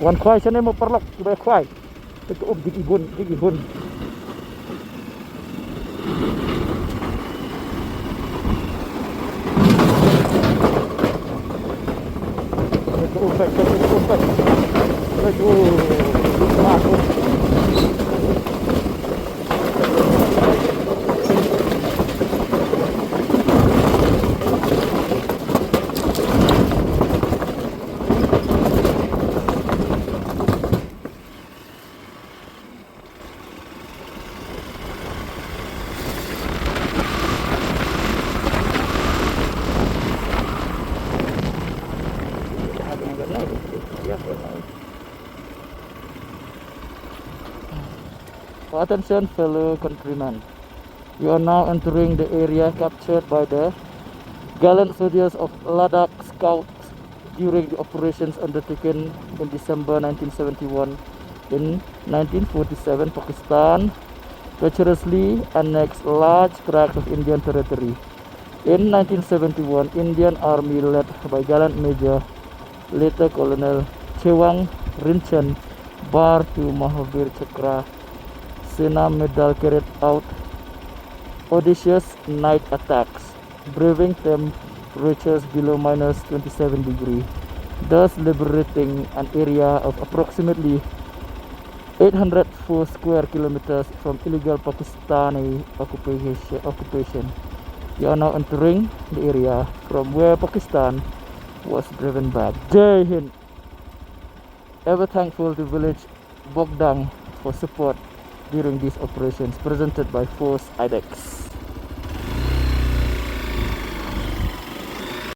วันควายฉันได้มาปลอกใบควายไปก็อบดิกิบุนดิกิบุนไปก็อบไปก็อบไปไปก็มาก็Attention fellow countrymen, you are now entering the area captured by the gallant soldiers of Ladakh Scouts during the operations undertaken in December 1971. In 1947, Pakistan treacherously annexed large tracts of Indian territory. In 1971, Indian Army led by gallant Major, later Colonel Chewang Rinchen, bar to Mahavir Chakra Sena Medal carried out audacious night attacks, braving temperatures below minus 27 degrees, thus liberating an area of approximately 804 square kilometers from illegal Pakistani occupation. You are now entering the area from where Pakistan was driven back. Jai Hind! Ever thankful to village Bogdang for support during these operations presented by Force IDEX.